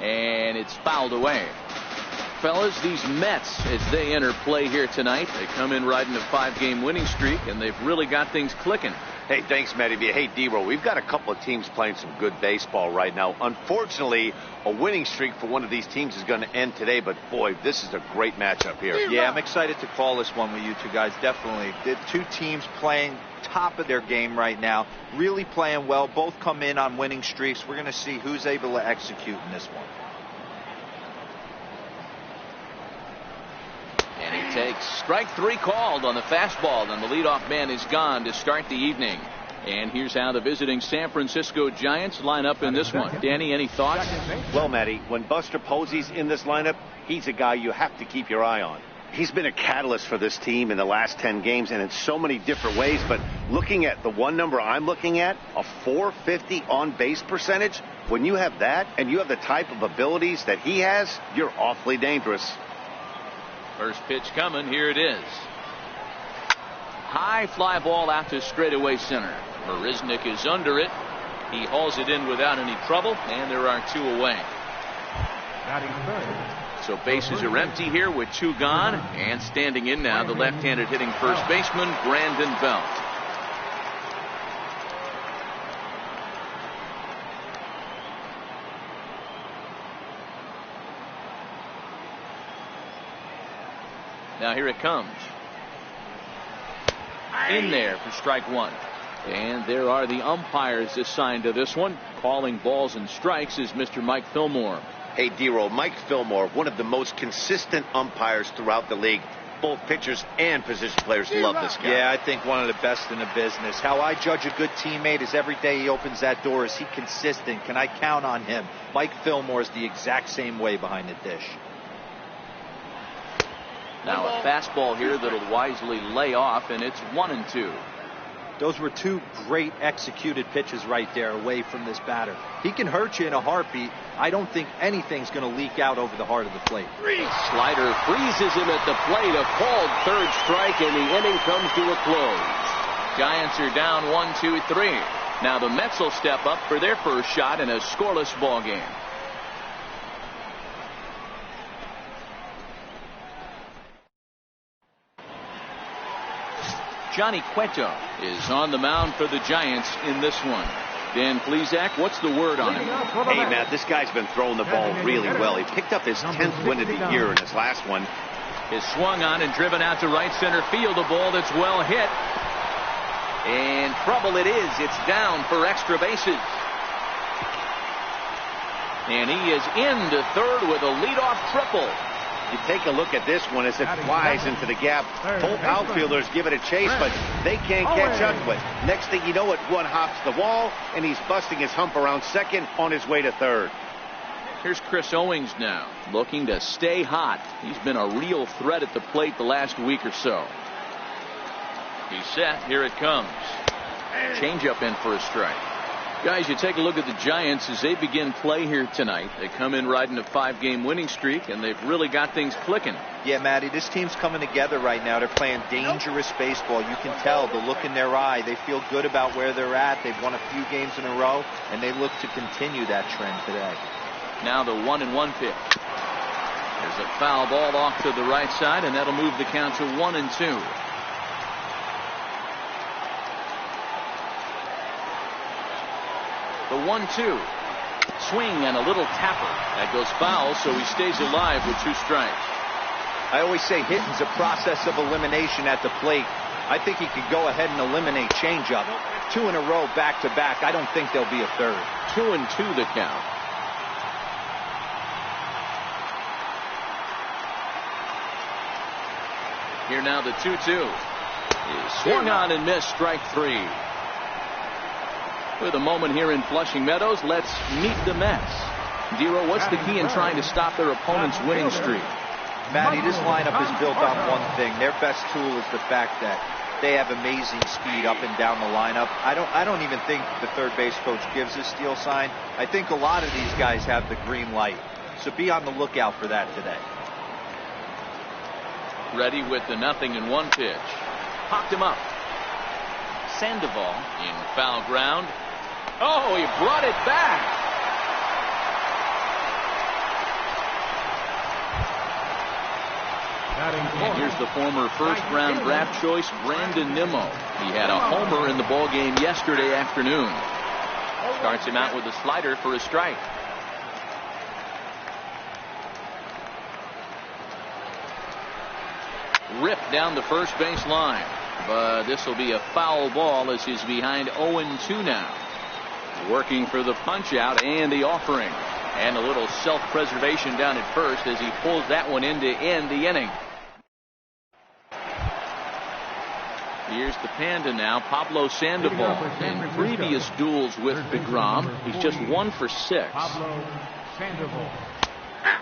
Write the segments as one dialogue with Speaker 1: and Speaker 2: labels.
Speaker 1: and it's fouled away. Fellas, these Mets, as they enter play here tonight, they come in riding a 5-game winning streak, and they've really got things clicking.
Speaker 2: Hey, thanks, Matty. Hey, D-Roll, we've got a couple of teams playing some good baseball right now. Unfortunately, a winning streak for one of these teams is going to end today, but boy, this is a great matchup here.
Speaker 3: Yeah, I'm excited to call this one with you two guys, definitely. The two teams playing top of their game right now, really playing well. Both come in on winning streaks. We're going to see who's able to execute in this one.
Speaker 1: And he takes strike 3 called on the fastball, and the leadoff man is gone to start the evening. And here's how the visiting San Francisco Giants line up in this one. Danny, any thoughts?
Speaker 2: Well, Matty, when Buster Posey's in this lineup, he's a guy you have to keep your eye on. He's been a catalyst for this team in the last 10 games and in so many different ways. But looking at the one number I'm looking at, a .450 on-base percentage, when you have that and you have the type of abilities that he has, you're awfully dangerous.
Speaker 1: First pitch coming. Here it is. High fly ball out to straightaway center. Marisnik is under it. He hauls it in without any trouble, and there are 2 away. So bases are empty here with 2 gone, and standing in now the left-handed hitting first baseman Brandon Belt. Now here it comes. In there for strike 1. And there are the umpires assigned to this one. Calling balls and strikes is Mr. Mike Fillmore.
Speaker 2: Hey, D-Roll, Mike Fillmore, one of the most consistent umpires throughout the league. Both pitchers and position players love this guy.
Speaker 3: Yeah, I think one of the best in the business. How I judge a good teammate is every day he opens that door. Is he consistent? Can I count on him? Mike Fillmore is the exact same way behind the dish.
Speaker 1: Now a fastball here that'll wisely lay off, and it's 1-2.
Speaker 3: Those were 2 great executed pitches right there away from this batter. He can hurt you in a heartbeat. I don't think anything's going to leak out over the heart of the plate.
Speaker 1: Slider freezes him at the plate. A called 3rd strike, and the inning comes to a close. Giants are down 1-2-3. Now the Mets will step up for their first shot in a scoreless ball game. Johnny Cueto is on the mound for the Giants in this one. Dan Plesac, what's the word on him?
Speaker 2: Hey, Matt, this guy's been throwing the ball really well. He picked up his 10th win of the year in his last one.
Speaker 1: Is swung on and driven out to right center field. A ball that's well hit. And trouble it is. It's down for extra bases. And he is into third with a leadoff triple.
Speaker 2: You take a look at this one as it flies into the gap. Both outfielders give it a chase, but they can't catch up to it. Next thing you know it, one hops the wall, and he's busting his hump around second on his way to third.
Speaker 1: Here's Chris Owings now, looking to stay hot. He's been a real threat at the plate the last week or so. He's set. Here it comes. Changeup in for a strike. Guys, you take a look at the Giants as they begin play here tonight. They come in riding a 5-game winning streak, and they've really got things clicking.
Speaker 3: Yeah, Matty, this team's coming together right now. They're playing dangerous baseball. You can tell the look in their eye. They feel good about where they're at. They've won a few games in a row, and they look to continue that trend today.
Speaker 1: Now the 1-1 pitch. There's a foul ball off to the right side, and that'll move the count to 1-2. The 1-2. Swing and a little tapper. That goes foul, so he stays alive with 2 strikes.
Speaker 3: I always say hitting's a process of elimination at the plate. I think he could go ahead and eliminate changeup. 2 in a row back-to-back. I don't think there'll be a third.
Speaker 1: 2-2 the count. Here now the 2-2. Is swung on and missed, strike 3. With a moment here in Flushing Meadows, let's meet the Mets. Dero, what's the key in trying to stop their opponent's winning streak?
Speaker 3: Matty, this lineup is built on one thing. Their best tool is the fact that they have amazing speed up and down the lineup. I don't even think the third base coach gives a steal sign. I think a lot of these guys have the green light. So be on the lookout for that today.
Speaker 1: Ready with the 0-1 pitch. Popped him up. Sandoval in foul ground. Oh, he brought it back. And here's the former first-round draft choice, Brandon Nimmo. He had a homer in the ballgame yesterday afternoon. Starts him out with a slider for a strike. Ripped down the first base line. But this will be a foul ball as he's behind 0-2 now. Working for the punch out and the offering. And a little self-preservation down at first as he pulls that one in to end the inning. Here's the Panda now, Pablo Sandoval. In previous duels with DeGrom, he's just 1 for 6.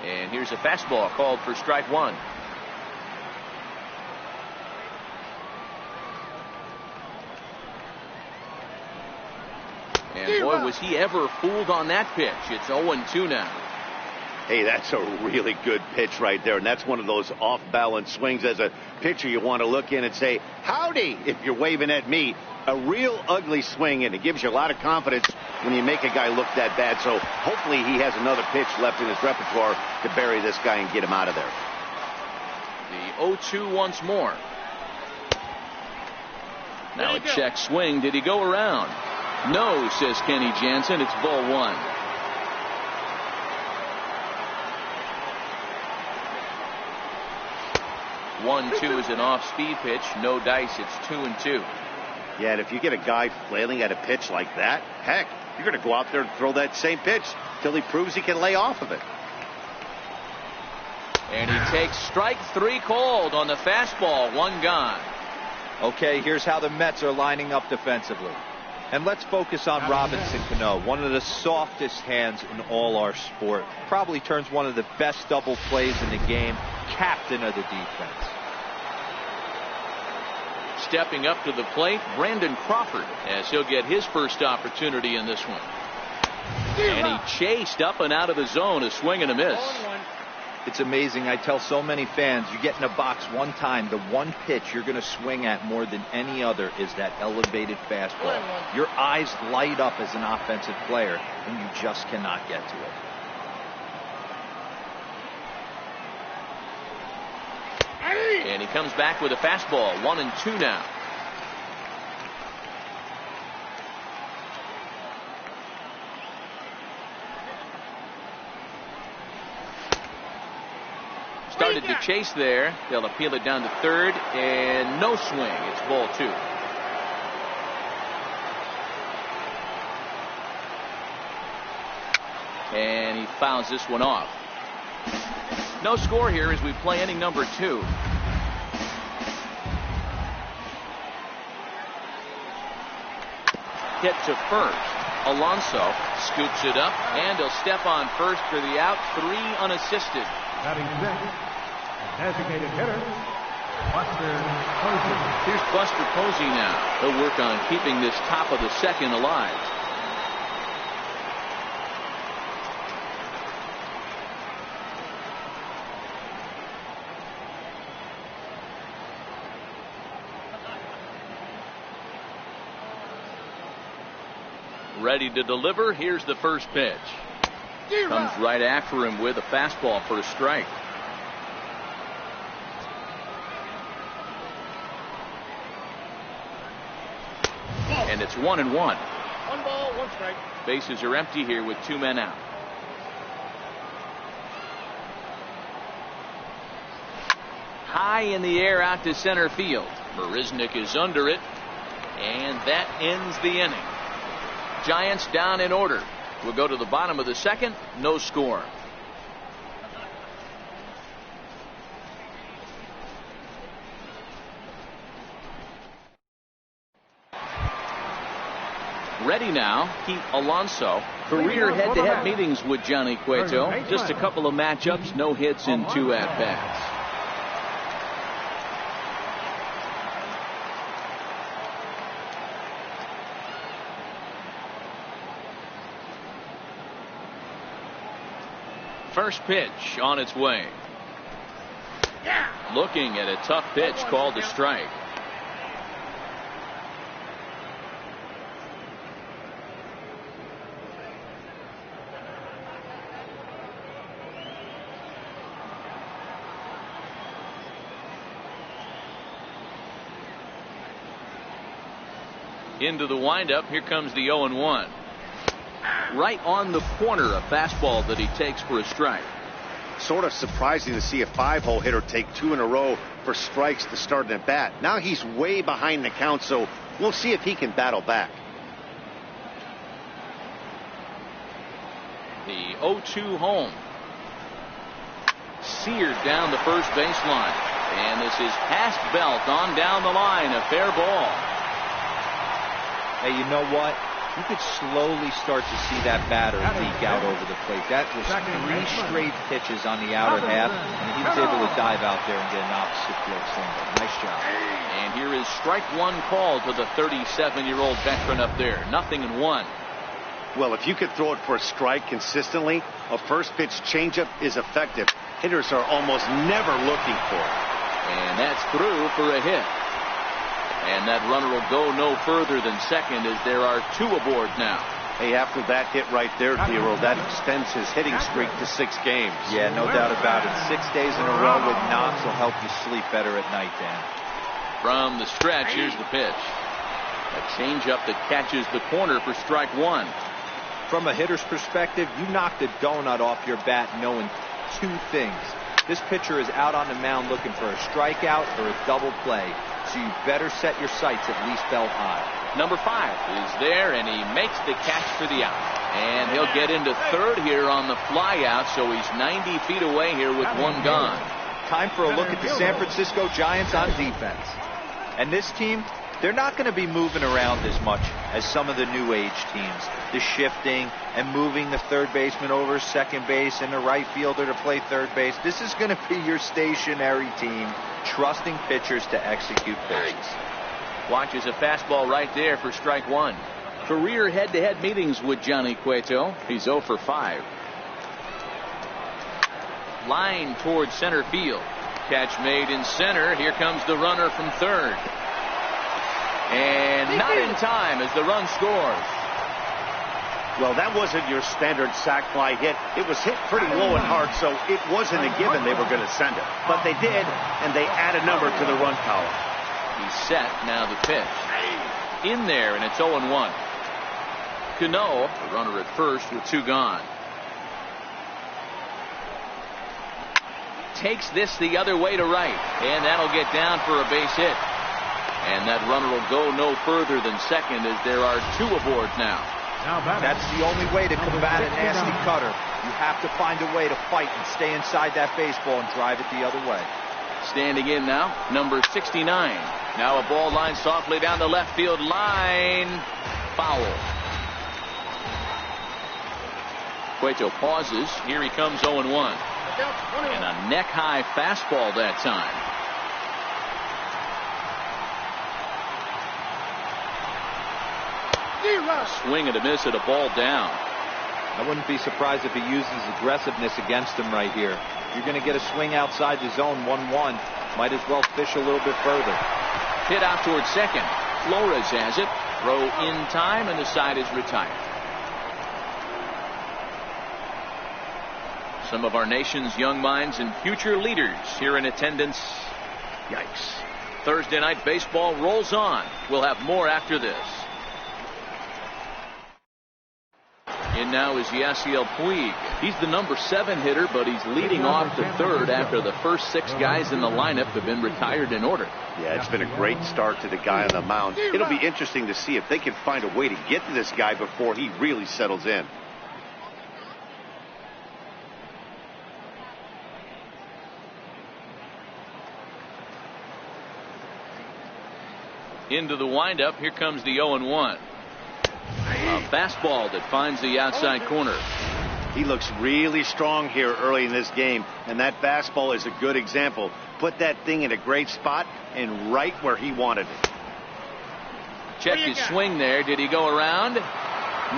Speaker 1: And here's a fastball called for strike 1. And boy, was he ever fooled on that pitch. It's 0-2 now.
Speaker 2: Hey, that's a really good pitch right there. And that's one of those off-balance swings. As a pitcher, you want to look in and say, howdy, if you're waving at me. A real ugly swing, and it gives you a lot of confidence when you make a guy look that bad. So hopefully he has another pitch left in his repertoire to bury this guy and get him out of there.
Speaker 1: The 0-2 once more. Now a check swing. Did he go around? No, says Kenny Jansen. It's ball 1. One, 2 is an off-speed pitch. No dice. It's 2-2.
Speaker 2: Yeah, and if you get a guy flailing at a pitch like that, heck, you're going to go out there and throw that same pitch till he proves he can lay off of it.
Speaker 1: And he takes strike 3 called on the fastball. 1 gone.
Speaker 3: Okay, here's how the Mets are lining up defensively. And let's focus on Robinson Cano, one of the softest hands in all our sport. Probably turns one of the best double plays in the game. Captain of the defense.
Speaker 1: Stepping up to the plate, Brandon Crawford, as he'll get his first opportunity in this one. And he chased up and out of the zone, a swing and a miss.
Speaker 3: It's amazing. I tell so many fans, you get in a box one time, the one pitch you're going to swing at more than any other is that elevated fastball. Your eyes light up as an offensive player, and you just cannot get to it.
Speaker 1: And he comes back with a fastball. 1-2 now. Started to chase there. They'll appeal it down to third, and no swing. It's ball 2. And he fouls this one off. No score here as we play inning number 2. Hit to first. Alonso scoops it up, and he'll step on first for the out. 3 unassisted.
Speaker 4: Batting second, designated hitter, Buster Posey.
Speaker 1: Here's Buster Posey now. He'll work on keeping this top of the second alive. Ready to deliver. Here's the first pitch. Comes right after him with a fastball for a strike. And it's 1-1.
Speaker 4: 1 ball, 1 strike.
Speaker 1: Bases are empty here with 2 men out. High in the air out to center field. Marisnik is under it. And that ends the inning. Giants down in order. We'll go to the bottom of the second. No score. Ready now, Pete Alonso. Career head-to-head meetings with Johnny Cueto. Just a couple of matchups, no hits in 2 at-bats. First pitch on its way. Looking at a tough pitch called a strike. Into the windup. Here comes the 0-1. Right on the corner, a fastball that he takes for a strike.
Speaker 2: Sort of surprising to see a 5-hole hitter take 2 in a row for strikes to start an at bat. Now he's way behind the count, so we'll see if he can battle back.
Speaker 1: The 0-2 home. Seared down the first baseline. And this is past Belt on down the line. A fair ball.
Speaker 3: Hey, you know what? You could slowly start to see that batter leak out over the plate. That was 3 straight pitches on the outer half, and he was able to dive out there and get an opposite field single. Nice job.
Speaker 1: And here is strike one call to the 37-year-old veteran up there. 0-1.
Speaker 2: Well, if you could throw it for a strike consistently, a first pitch changeup is effective. Hitters are almost never looking for it.
Speaker 1: And that's through for a hit. And that runner will go no further than second as there are 2 aboard now.
Speaker 2: Hey, after that hit right there, Dero, that extends his hitting streak to 6 games.
Speaker 3: Yeah, no doubt about it. 6 days in a row with knocks will help you sleep better at night, Dan.
Speaker 1: From the stretch, here's the pitch. A changeup that catches the corner for strike 1.
Speaker 3: From a hitter's perspective, you knocked a donut off your bat knowing 2 things. This pitcher is out on the mound looking for a strikeout or a double play. So you better set your sights at least belt high.
Speaker 1: Number 5 is there, and he makes the catch for the out. And he'll get into third here on the fly out, so he's 90 feet away here with 1 gone.
Speaker 3: Time for a look at the San Francisco Giants on defense. And this team, they're not going to be moving around as much as some of the new age teams. The shifting and moving the third baseman over second base and the right fielder to play third base. This is going to be your stationary team, trusting pitchers to execute pitches.
Speaker 1: Watches a fastball right there for strike 1. Career head-to-head meetings with Johnny Cueto. He's 0 for 5. Line towards center field. Catch made in center. Here comes the runner from third. And not in time as the run scores.
Speaker 2: Well, that wasn't your standard sac fly hit. It was hit pretty low and hard, so it wasn't a given they were going to send it. But they did, and they add a number to the run column.
Speaker 1: He's set. Now the pitch. In there, and it's 0-1. Cano, the runner at first with 2 gone. Takes this the other way to right, and that'll get down for a base hit. And that runner will go no further than second as there are 2 aboard now.
Speaker 3: That's the only way to combat a nasty cutter. You have to find a way to fight and stay inside that baseball and drive it the other way.
Speaker 1: Standing in now, number 69. Now a ball line softly down the left field line. Foul. Cueto pauses. Here he comes 0-1. And a neck-high fastball that time. Swing and a miss at a ball down.
Speaker 3: I wouldn't be surprised if he uses aggressiveness against him right here. You're going to get a swing outside the zone 1-1. Might as well fish a little bit further.
Speaker 1: Hit out towards second. Flores has it. Throw in time, and the side is retired. Some of our nation's young minds and future leaders here in attendance. Yikes. Thursday night baseball rolls on. We'll have more after this. And now is Yasiel Puig. He's the number 7 hitter, but he's leading off the third after the first 6 guys in the lineup have been retired in order.
Speaker 2: Yeah, it's been a great start to the guy on the mound. It'll be interesting to see if they can find a way to get to this guy before he really settles in.
Speaker 1: Into the windup. Here comes the 0-1. A fastball that finds the outside corner.
Speaker 2: He looks really strong here early in this game, and that fastball is a good example. Put that thing in a great spot and right where he wanted it.
Speaker 1: Check his swing there. Did he go around?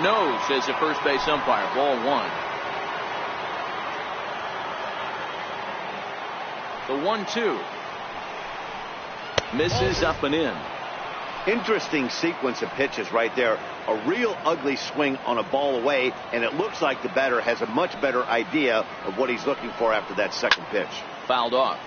Speaker 1: No, says the first base umpire. Ball 1. The 1-2. Misses up and in.
Speaker 2: Interesting sequence of pitches right there. A real ugly swing on a ball away, and it looks like the batter has a much better idea of what he's looking for after that second pitch.
Speaker 1: Fouled off.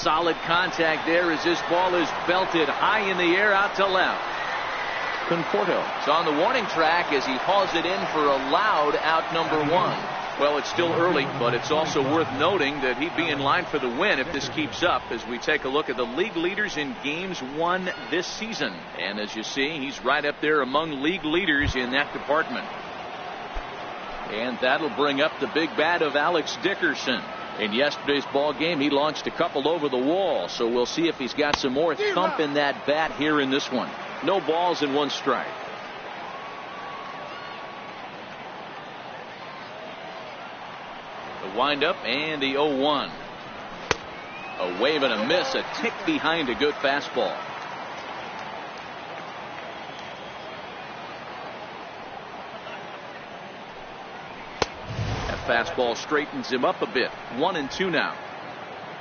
Speaker 1: Solid contact there as this ball is belted high in the air out to left. Conforto is on the warning track as he hauls it in for a loud out number 1. Well, it's still early, but it's also worth noting that he'd be in line for the win if this keeps up as we take a look at the league leaders in games won this season. And as you see, he's right up there among league leaders in that department. And that'll bring up the big bat of Alex Dickerson. In yesterday's ball game, he launched a couple over the wall, so we'll see if he's got some more thump in that bat here in this one. No balls and 1 strike. The windup and the 0-1. A wave and a miss, a tick behind a good fastball. That fastball straightens him up a bit. 1-2 now.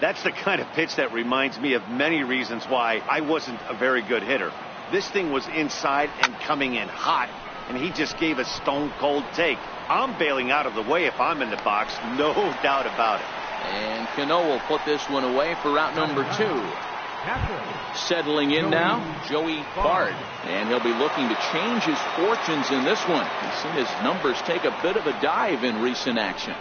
Speaker 2: That's the kind of pitch that reminds me of many reasons why I wasn't a very good hitter. This thing was inside and coming in hot, and he just gave a stone cold take. I'm bailing out of the way if I'm in the box, no doubt about it.
Speaker 1: And Cano will put this one away for out number 2. Settling in now, Joey Bard. And he'll be looking to change his fortunes in this one. He's seen his numbers take a bit of a dive in recent action.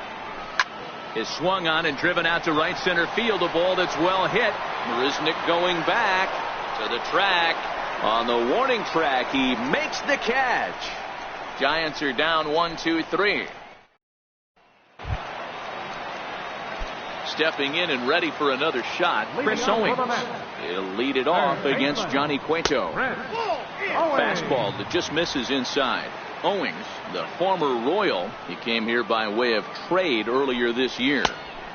Speaker 1: Is swung on and driven out to right center field. A ball that's well hit. Marisnick going back to the track. On the warning track, he makes the catch. Giants are down 1-2-3. Stepping in and ready for another shot, Chris Owings. He'll lead it off against Johnny Cueto. Fastball that just misses inside. Owings, the former Royal, he came here by way of trade earlier this year.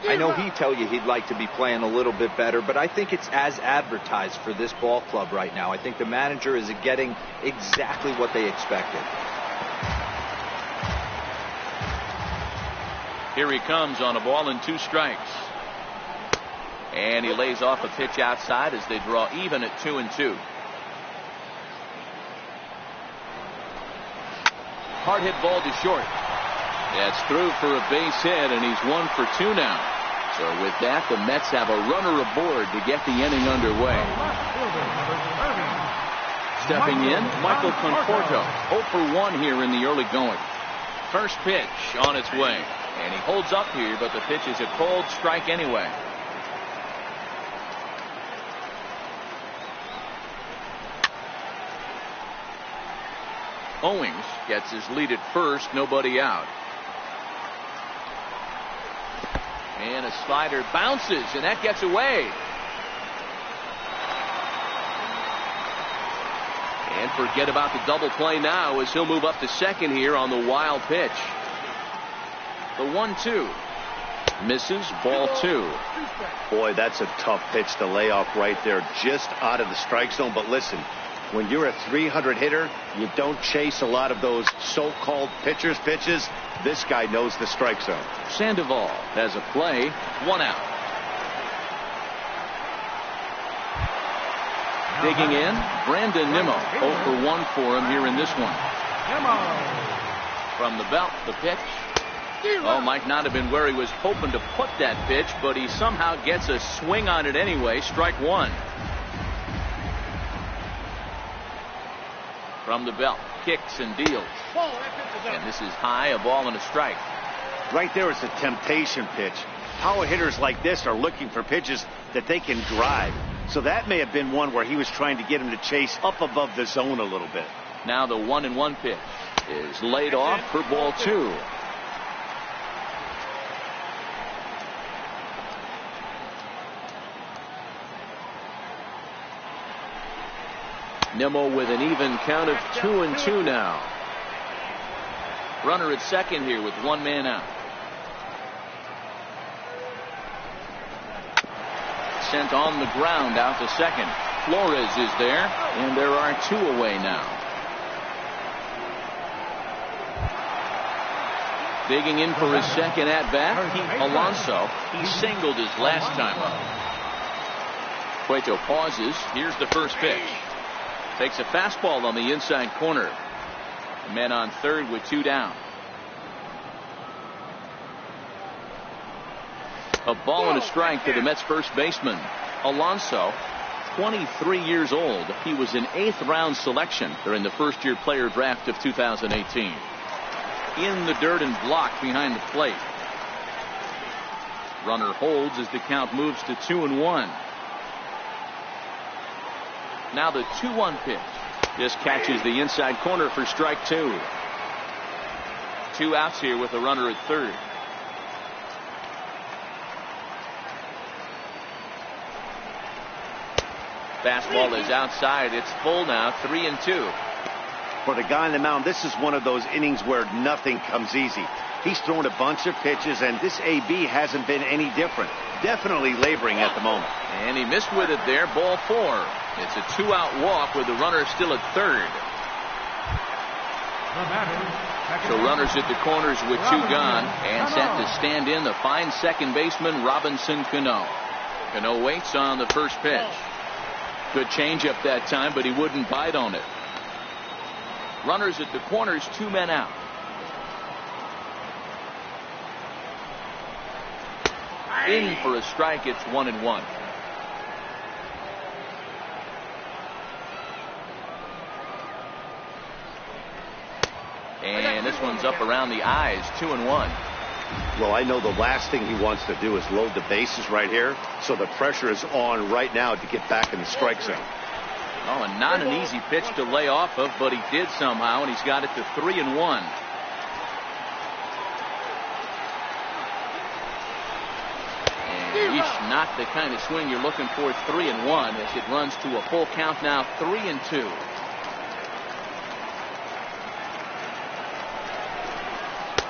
Speaker 3: I know he'd tell you he'd like to be playing a little bit better, but I think it's as advertised for this ball club right now. I think the manager is getting exactly what they expected.
Speaker 1: Here he comes on a ball and 2 strikes. And he lays off a pitch outside as they draw even at 2-2. Hard hit ball to short. That's through for a base hit, and he's 1 for 2 now. So with that, the Mets have a runner aboard to get the inning underway. Stepping in, Michael Conforto, 0 for 1 here in the early going. First pitch on its way, and he holds up here, but the pitch is a cold strike anyway. Owings gets his lead at first, nobody out. And a slider bounces, and that gets away. And forget about the double play now as he'll move up to second here on the wild pitch. The 1-2. Misses, ball 2.
Speaker 2: Boy, that's a tough pitch to lay off right there, just out of the strike zone. But listen, when you're a 300 hitter, you don't chase a lot of those so-called pitcher's pitches. This guy knows the strike zone.
Speaker 1: Sandoval has a play, 1 out. Digging in, Brandon Nimmo. 0 for 1 for him here in this one. From the belt, the pitch. Oh, might not have been where he was hoping to put that pitch, but he somehow gets a swing on it anyway. Strike 1. From the belt, kicks and deals. And this is high, a ball and a strike.
Speaker 2: Right there is a temptation pitch. Power hitters like this are looking for pitches that they can drive. So that may have been one where he was trying to get him to chase up above the zone a little bit.
Speaker 1: Now the 1-1 pitch is laid off for ball 2. Nimmo with an even count of 2-2 now. Runner at second here with 1 man out. Sent on the ground out to second. Flores is there, and there are 2 away now. Digging in for his second at bat, Pete Alonso. He singled his last time up. Cueto pauses. Here's the first pitch. Takes a fastball on the inside corner. Men on third with 2 down. A ball and a strike to the Mets first baseman. Alonso, 23 years old. He was an 8th round selection during the first year player draft of 2018. In the dirt and blocked behind the plate. Runner holds as the count moves to 2-1. Now the 2-1 pitch. Just catches the inside corner for strike 2. 2 outs here with a runner at third. Fastball is outside. It's full now. 3-2.
Speaker 2: For the guy on the mound, this is one of those innings where nothing comes easy. He's thrown a bunch of pitches, and this AB hasn't been any different. Definitely laboring at the moment.
Speaker 1: And he missed with it there. Ball 4. It's a 2-out walk with the runner still at third. So runners at the corners with 2 gone, and set to stand in the fine second baseman Robinson Cano. Cano waits on the first pitch. Good changeup that time, but he wouldn't bite on it. Runners at the corners, 2 men out. In for a strike. It's 1-1. And this one's up around the eyes. 2-1.
Speaker 2: Well, I know the last thing he wants to do is load the bases right here, so the pressure is on right now to get back in the strike zone.
Speaker 1: Oh, and not an easy pitch to lay off of, but he did somehow, and he's got it to 3-1. And not the kind of swing you're looking for. 3-1 as it runs to a full count now. 3-2.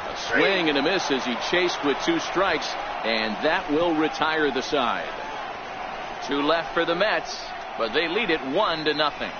Speaker 1: A swing and a miss as he chased with 2 strikes, and that will retire the side. 2 left for the Mets, but they lead it 1-0.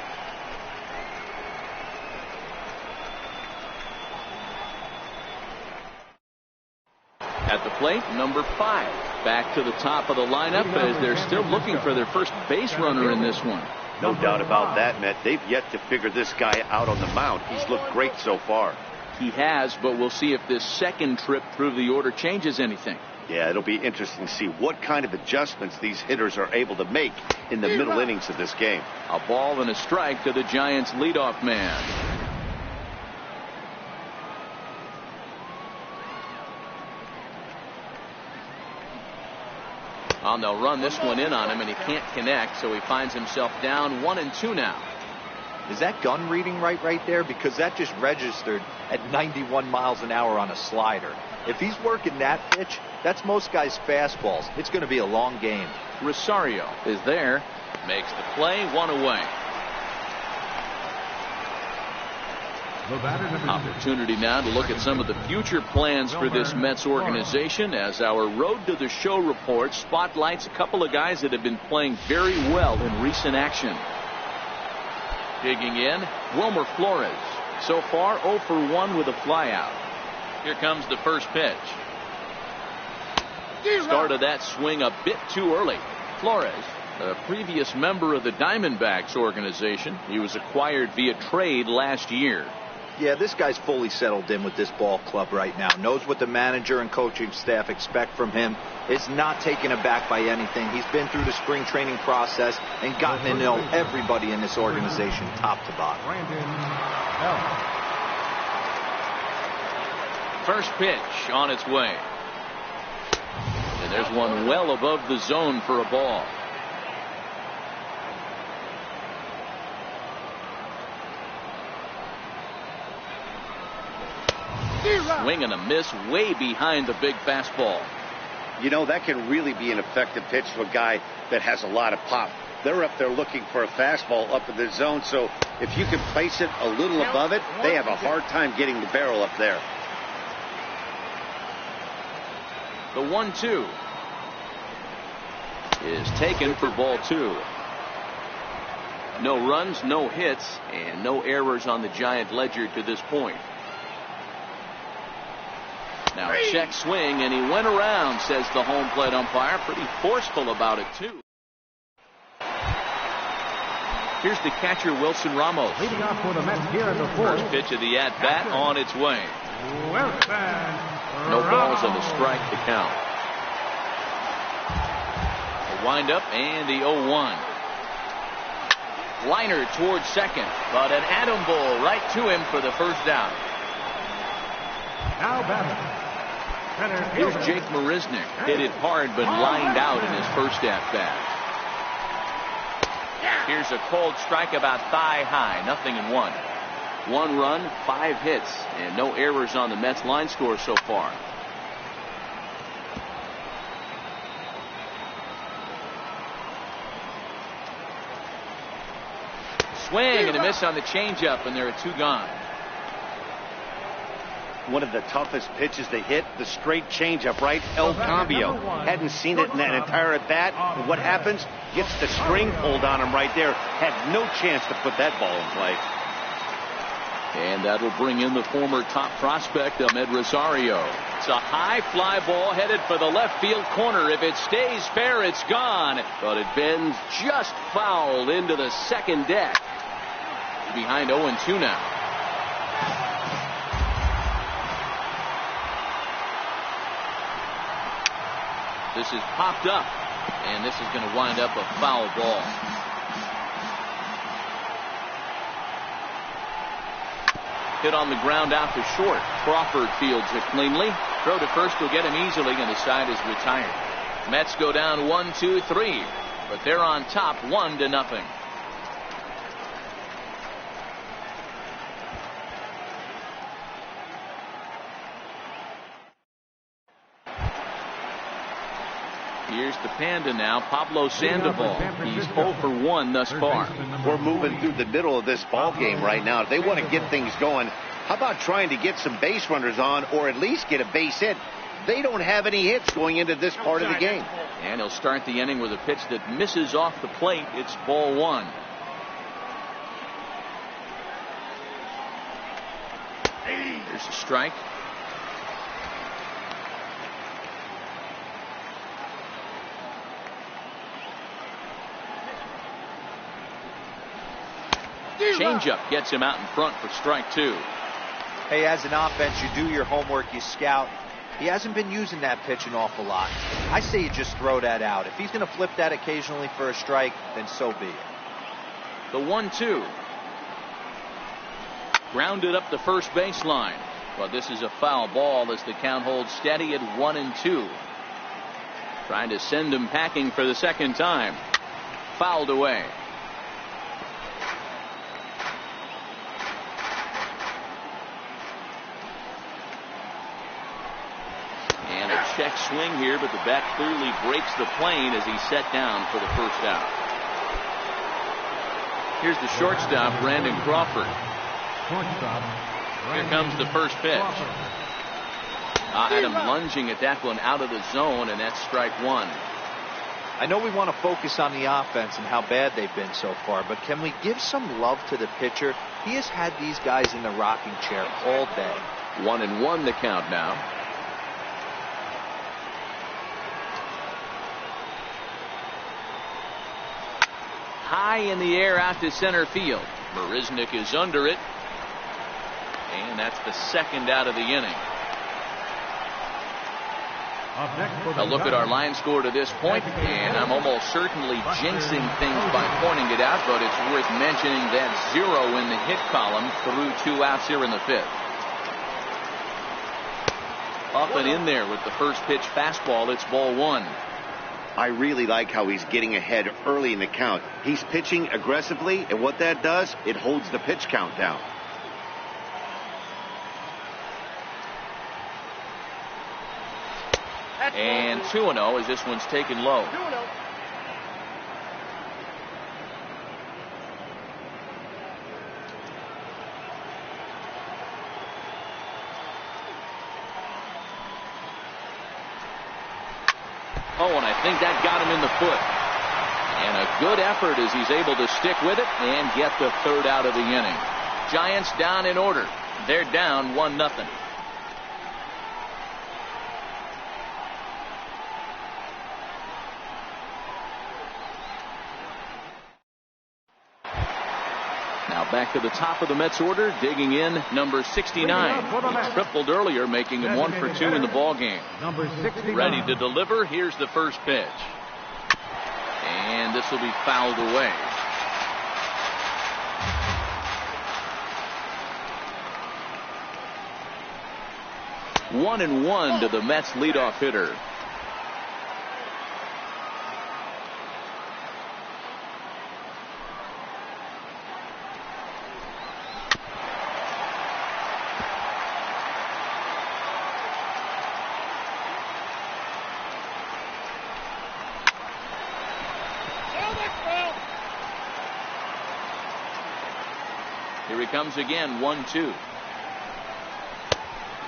Speaker 1: At the plate, number 5. Back to the top of the lineup as they're still looking for their first base runner in this one.
Speaker 2: No doubt about that, Matt. They've yet to figure this guy out on the mound. He's looked great so far.
Speaker 1: He has, but we'll see if this second trip through the order changes anything.
Speaker 2: Yeah, it'll be interesting to see what kind of adjustments these hitters are able to make in the middle innings of this game.
Speaker 1: A ball and a strike to the Giants' leadoff man. Oh, they'll run this one in on him, and he can't connect, so he finds himself down 1-2 now.
Speaker 3: Is that gun reading right there? Because that just registered at 91 miles an hour on a slider. If he's working that pitch, that's most guys' fastballs. It's going to be a long game.
Speaker 1: Rosario is there, makes the play, 1 away. Opportunity now to look at some of the future plans for this Mets organization as our Road to the Show report spotlights a couple of guys that have been playing very well in recent action. Digging in, Wilmer Flores. So far 0 for 1 with a flyout. Here comes the first pitch. Started that swing a bit too early. Flores, a previous member of the Diamondbacks organization. He was acquired via trade last year.
Speaker 3: Yeah, this guy's fully settled in with this ball club right now. Knows what the manager and coaching staff expect from him. Is not taken aback by anything. He's been through the spring training process and gotten to know everybody in this organization top to bottom.
Speaker 1: First pitch on its way. And there's one well above the zone for a ball. Swing and a miss way behind the big fastball.
Speaker 2: You know, that can really be an effective pitch to a guy that has a lot of pop. They're up there looking for a fastball up in the zone, so if you can place it a little above it, they have a hard time getting the barrel up there.
Speaker 1: The 1-2 is taken for ball 2. No runs, no hits, and no errors on the Giant ledger to this point. Now check swing, and he went around, says the home plate umpire. Pretty forceful about it, too. Here's the catcher, Wilson Ramos.
Speaker 4: Leading off for the Mets here in the fourth.
Speaker 1: First pitch of the at-bat on its way. No balls and a strike to count. windup and the 0-1. Liner towards second, but an atom ball right to him for the first down.
Speaker 4: Now batting.
Speaker 1: Here's Jake Marisnick. Hit it hard, but lined out in his first at bat. Here's a called strike about thigh high, 0-1. 1 run, 5 hits, and no errors on the Mets line score so far. Swing and a miss on the changeup, and there are 2 gone.
Speaker 2: One of the toughest pitches to hit, the straight changeup, right? El Cambio. Hadn't seen it in that entire at bat. And what happens? Gets the string pulled on him right there. Had no chance to put that ball in play.
Speaker 1: And that'll bring in the former top prospect, Ahmed Rosario. It's a high fly ball headed for the left field corner. If it stays fair, it's gone. But it bends just foul into the second deck. Behind 0-2 now. This is popped up, and this is going to wind up a foul ball. Hit on the ground out to short. Crawford fields it cleanly. Throw to first will get him easily, and the side is retired. Mets go down 1-2-3, but they're on top 1-0. Here's the Panda now, Pablo Sandoval. He's 0 for 1 thus far.
Speaker 2: We're moving through the middle of this ball game right now. If they want to get things going, how about trying to get some base runners on, or at least get a base hit? They don't have any hits going into this part of the game.
Speaker 1: And he'll start the inning with a pitch that misses off the plate. It's ball 1. There's a strike. Changeup gets him out in front for strike 2.
Speaker 3: Hey, as an offense, you do your homework, you scout. He hasn't been using that pitch an awful lot. I say you just throw that out. If he's going to flip that occasionally for a strike, then so be it.
Speaker 1: The 1-2. Grounded up the first baseline. But this is a foul ball as the count holds steady at 1-2. Trying to send him packing for the second time. Fouled away. Check swing here, but the bat clearly breaks the plane as he's set down for the first out. Here's the shortstop, Brandon Crawford. Here comes the first pitch. Adam lunging at that one out of the zone, and that's strike 1.
Speaker 3: I know we want to focus on the offense and how bad they've been so far, but can we give some love to the pitcher? He has had these guys in the rocking chair all day.
Speaker 1: 1-1 the count now. High in the air out to center field. Marisnick is under it. And that's the second out of the inning. A look at our line score to this point, and I'm almost certainly jinxing things by pointing it out, but it's worth mentioning that 0 in the hit column through 2 outs here in the 5th. Up and in there with the first pitch fastball. It's ball 1.
Speaker 2: I really like how he's getting ahead early in the count. He's pitching aggressively, and what that does, it holds the pitch count down.
Speaker 1: And 2-0 as this one's taken low. Oh, and I think that got him in the foot. And a good effort as he's able to stick with it and get the third out of the inning. Giants down in order. They're down 1-0. Now back to the top of the Mets order, digging in number 69. He tripled earlier, making him 1 for 2 in the ball game.
Speaker 4: Number 69.
Speaker 1: Ready to deliver. Here's the first pitch. And this will be fouled away. One and one to the Mets leadoff hitter. Here he comes again, 1-2.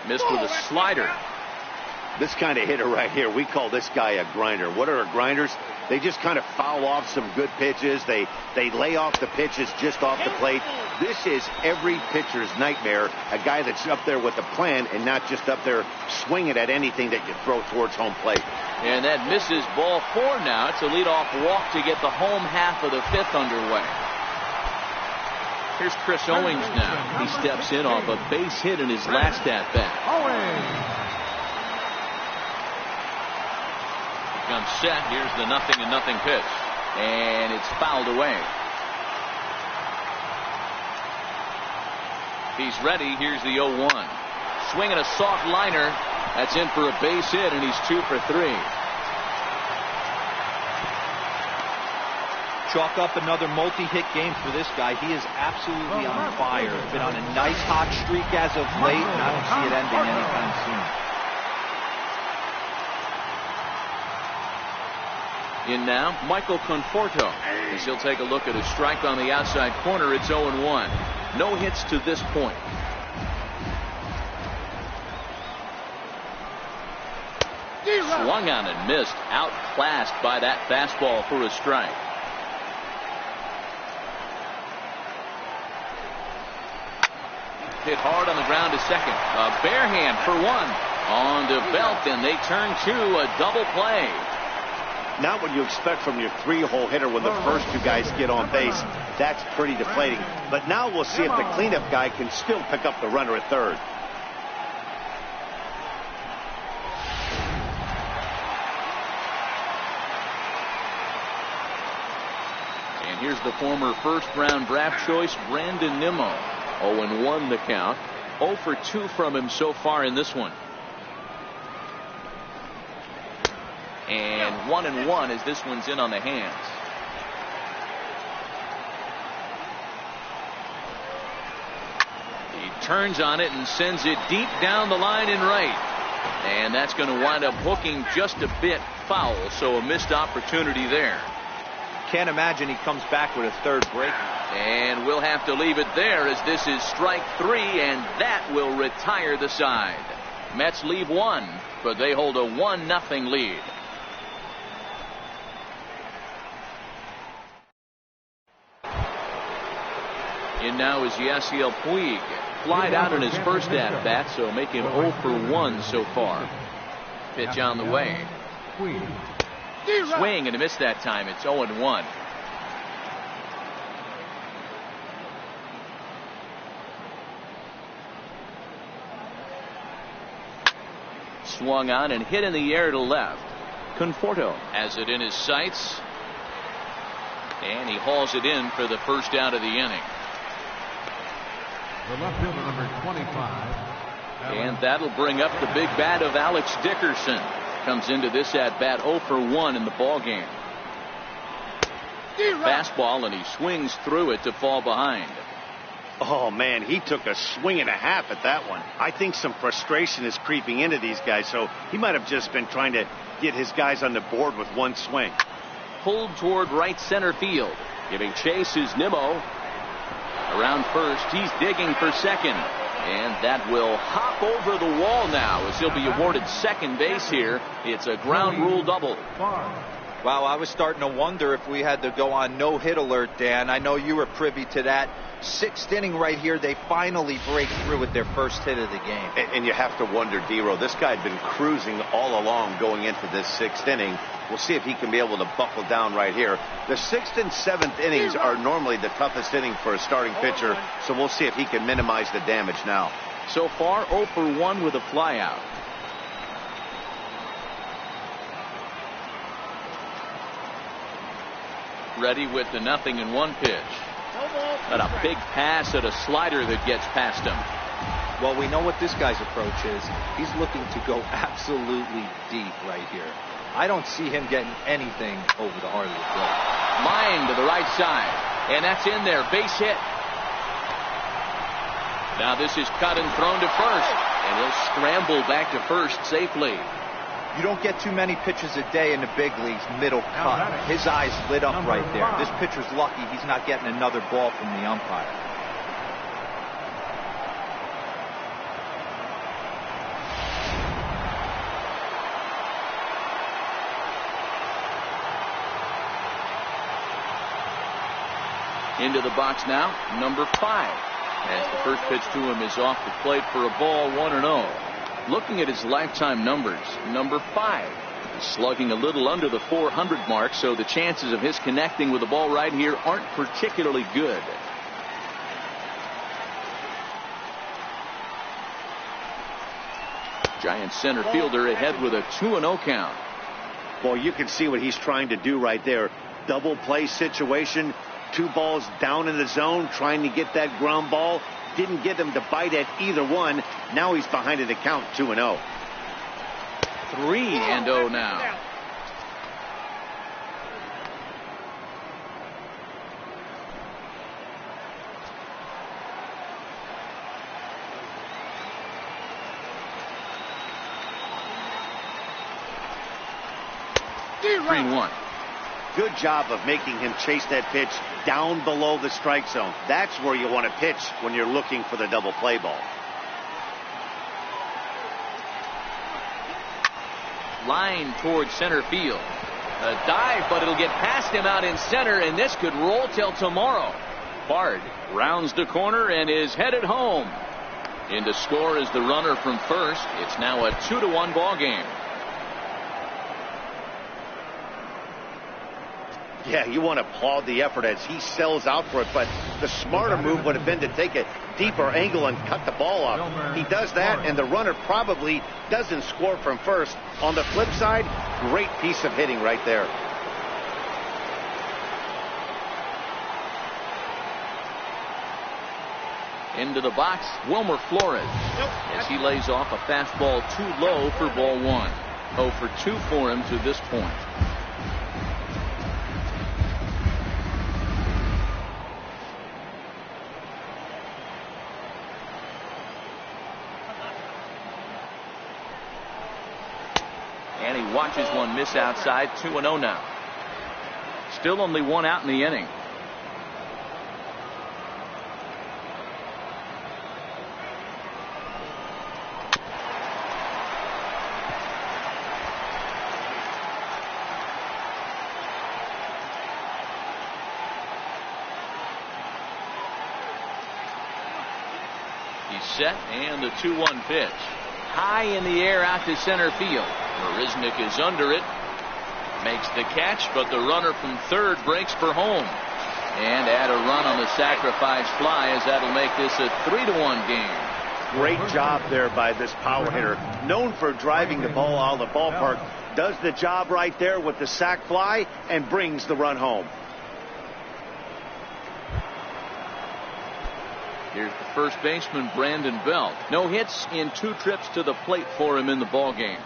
Speaker 1: Missed with a slider.
Speaker 2: This kind of hitter right here, we call this guy a grinder. What are grinders? They just kind of foul off some good pitches. They lay off the pitches just off the plate. This is every pitcher's nightmare, a guy that's up there with a plan and not just up there swinging at anything that you throw towards home plate.
Speaker 1: And that misses ball 4 now. It's a leadoff walk to get the home half of the 5th underway. Here's Chris Owings now. He steps in off a base hit in his last at-bat. Comes set. Here's the 0-0 pitch. And it's fouled away. He's ready. Here's the 0-1. Swinging a soft liner. That's in for a base hit, and he's 2 for 3.
Speaker 3: Chalk up another multi-hit game for this guy. He is absolutely on fire. Been on a nice hot streak as of late, and I don't see it ending anytime soon.
Speaker 1: In now, Michael Conforto. As he'll take a look at a strike on the outside corner. It's 0-1. No hits to this point. Swung on and missed. Outclassed by that fastball for a strike. Hit hard on the ground to second. A bare hand for 1 on to Belt, and they turn to a double play.
Speaker 2: Not what you expect from your 3-hole hitter when the first 2 guys get on base. That's pretty deflating. But now we'll see if the cleanup guy can still pick up the runner at third.
Speaker 1: And here's the former first-round draft choice, Brandon Nimmo. 0-1 the count. 0 for 2 from him so far in this one. And 1-1 as this one's in on the hands. He turns on it and sends it deep down the line in right. And that's going to wind up hooking just a bit foul, so a missed opportunity there.
Speaker 3: Can't imagine he comes back with a third break.
Speaker 1: And we'll have to leave it there as this is strike 3, and that will retire the side. Mets leave 1, but they hold a 1-0 lead. In now is Yasiel Puig. Flied out in his first at-bat, so make him 0 for 1 so far. Pitch on the way. Swing and a miss that time. It's 0-1. Swung on and hit in the air to left. Conforto has it in his sights. And he hauls it in for the first out of the inning.
Speaker 4: The left fielder, number 25.
Speaker 1: And that'll bring up the big bat of Alex Dickerson. Comes into this at bat 0 for 1 in the ball game. Fastball, and he swings through it to fall behind.
Speaker 2: Oh, man, he took a swing and a half at that one. I think some frustration is creeping into these guys, so he might have just been trying to get his guys on the board with one swing.
Speaker 1: Pulled toward right center field. Giving chase is Nimmo. Around first, he's digging for second. And that will hop over the wall now as he'll be awarded second base here. It's a ground rule double.
Speaker 3: Wow, I was starting to wonder if we had to go on no-hit alert, Dan. I know you were privy to that. 6th inning right here, they finally break through with their first hit of the game.
Speaker 2: And you have to wonder, D-Row, this guy had been cruising all along going into this 6th inning. We'll see if he can be able to buckle down right here. The 6th and 7th innings are normally the toughest inning for a starting pitcher, so we'll see if he can minimize the damage now.
Speaker 1: So far, 0 for 1 with a flyout. Ready with the 0-1 pitch. Got a big pass at a slider that gets past him.
Speaker 3: Well, we know what this guy's approach is. He's looking to go absolutely deep right here. I don't see him getting anything over the heart of the plate.
Speaker 1: Line to the right side. And that's in there. Base hit. Now this is cut and thrown to first. And he'll scramble back to first safely.
Speaker 3: You don't get too many pitches a day in the big leagues middle cut. His eyes lit up right there. This pitcher's lucky he's not getting another ball from the umpire.
Speaker 1: Into the box now, number 5. As the first pitch to him is off the plate for a ball, 1-0. Looking at his lifetime numbers, number 5 is slugging a little under the 400 mark, so the chances of his connecting with the ball right here aren't particularly good. Giants center fielder ahead with a 2-0 count.
Speaker 2: Well, you can see what he's trying to do right there. Double play situation. 2 balls down in the zone, trying to get that ground ball. Didn't get him to bite at either one. Now he's behind in the count, 2-0.
Speaker 1: 3-0 now. Green 1.
Speaker 2: Good job of making him chase that pitch down below the strike zone. That's where you want to pitch when you're looking for the double play ball.
Speaker 1: Line towards center field. A dive, but it'll get past him out in center, and this could roll till tomorrow. Bard rounds the corner and is headed home. In to score is the runner from first. It's now a 2-1 ball game.
Speaker 2: Yeah, you want to applaud the effort as he sells out for it, but the smarter move would have been to take a deeper angle and cut the ball off. He does that, and the runner probably doesn't score from first. On the flip side, great piece of hitting right there.
Speaker 1: Into the box, Wilmer Flores, as he lays off a fastball too low for ball 1. 0 for 2 for him to this point. And he watches one miss outside. 2-0 now. Still only 1 out in the inning. He's set, and the 2-1 pitch. High in the air out to center field. Marisnik is under it. Makes the catch, but the runner from third breaks for home. And add a run on the sacrifice fly, as that'll make this a 3-1 game.
Speaker 2: Great job there by this power hitter. Known for driving the ball out of the ballpark. Does the job right there with the sac fly and brings the run home.
Speaker 1: Here's the first baseman, Brandon Belt. No hits in 2 trips to the plate for him in the ball game.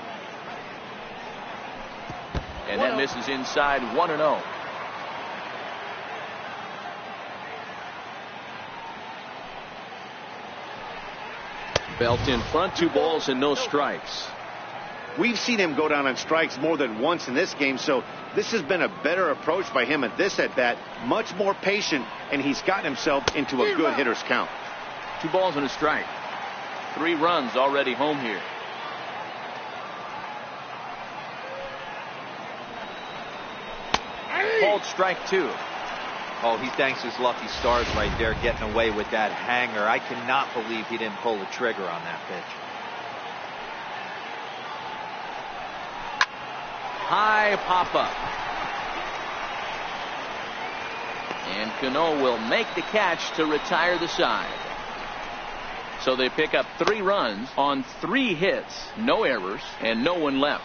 Speaker 1: And that misses inside. 1-0. Belt in front, 2 balls and no strikes.
Speaker 2: We've seen him go down on strikes more than once in this game, so this has been a better approach by him at this at-bat. Much more patient, and he's gotten himself into a good hitter's count.
Speaker 1: 2 balls and a strike. 3 runs already home here. Called strike 2.
Speaker 3: Oh, he thanks his lucky stars right there, getting away with that hanger. I cannot believe he didn't pull the trigger on that pitch.
Speaker 1: High pop-up. And Cano will make the catch to retire the side. So they pick up 3 runs on 3 hits, no errors, and no one left.